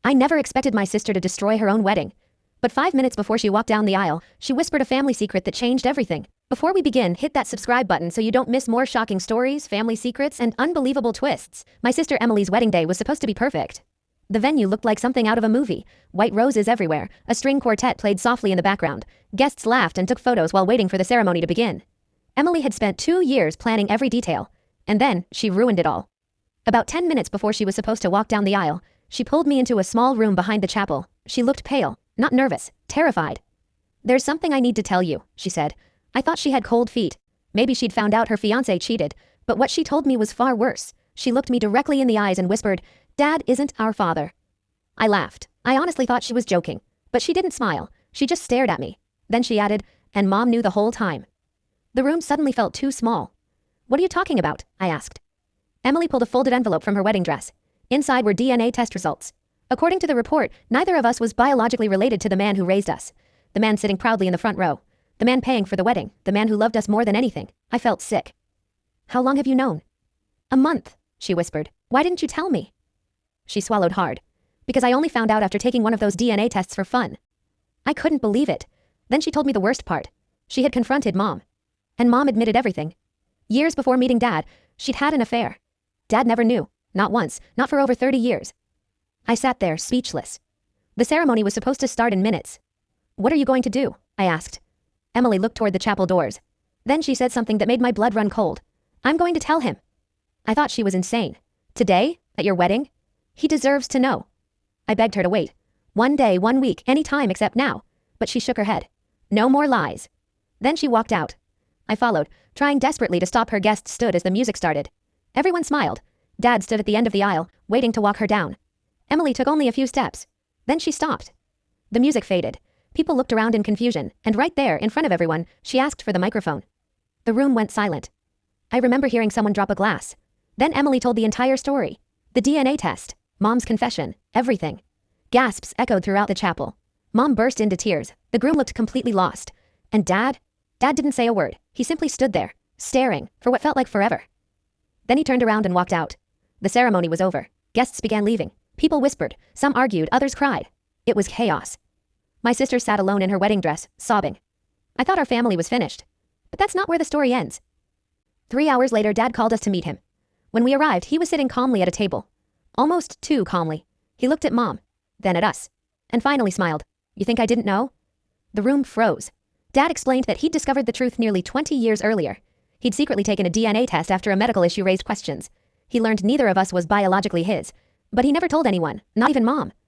I never expected my sister to destroy her own wedding. But 5 minutes before she walked down the aisle, she whispered a family secret that changed everything. Before we begin, hit that subscribe button so you don't miss more shocking stories, family secrets, and unbelievable twists. My sister Emily's wedding day was supposed to be perfect. The venue looked like something out of a movie. White roses everywhere, a string quartet played softly in the background. Guests laughed and took photos while waiting for the ceremony to begin. Emily had spent 2 years planning every detail. And then, she ruined it all. About 10 minutes before she was supposed to walk down the aisle, she pulled me into a small room behind the chapel. She looked pale, not nervous, terrified. "There's something I need to tell you," she said. I thought she had cold feet. Maybe she'd found out her fiancé cheated, but what she told me was far worse. She looked me directly in the eyes and whispered, "Dad isn't our father." I laughed. I honestly thought she was joking, but she didn't smile. She just stared at me. Then she added, "And Mom knew the whole time." The room suddenly felt too small. "What are you talking about?" I asked. Emily pulled a folded envelope from her wedding dress. Inside were DNA test results. According to the report, neither of us was biologically related to the man who raised us. The man sitting proudly in the front row. The man paying for the wedding. The man who loved us more than anything. I felt sick. "How long have you known?" "A month," she whispered. "Why didn't you tell me?" She swallowed hard. "Because I only found out after taking one of those DNA tests for fun." I couldn't believe it. Then she told me the worst part. She had confronted Mom. And Mom admitted everything. Years before meeting Dad, she'd had an affair. Dad never knew. Not once. Not for over 30 years. I sat there, speechless. The ceremony was supposed to start in minutes. "What are you going to do?" I asked. Emily looked toward the chapel doors. Then she said something that made my blood run cold. "I'm going to tell him." I thought she was insane. "Today? At your wedding? He deserves to know." I begged her to wait. 1 day, 1 week, any time except now. But she shook her head. "No more lies." Then she walked out. I followed, trying desperately to stop her. Guests stood as the music started. Everyone smiled. Dad stood at the end of the aisle, waiting to walk her down. Emily took only a few steps. Then she stopped. The music faded. People looked around in confusion, and right there, in front of everyone, she asked for the microphone. The room went silent. I remember hearing someone drop a glass. Then Emily told the entire story. The DNA test, Mom's confession, everything. Gasps echoed throughout the chapel. Mom burst into tears. The groom looked completely lost. And Dad? Dad didn't say a word. He simply stood there, staring, for what felt like forever. Then he turned around and walked out. The ceremony was over. Guests began leaving. People whispered. Some argued, others cried. It was chaos. My sister sat alone in her wedding dress, sobbing. I thought our family was finished. But that's not where the story ends. 3 hours later, Dad called us to meet him. When we arrived, he was sitting calmly at a table. Almost too calmly. He looked at Mom, then at us, and finally smiled. "You think I didn't know?" The room froze. Dad explained that he'd discovered the truth nearly 20 years earlier. He'd secretly taken a DNA test after a medical issue raised questions. He learned neither of us was biologically his. But he never told anyone, not even Mom.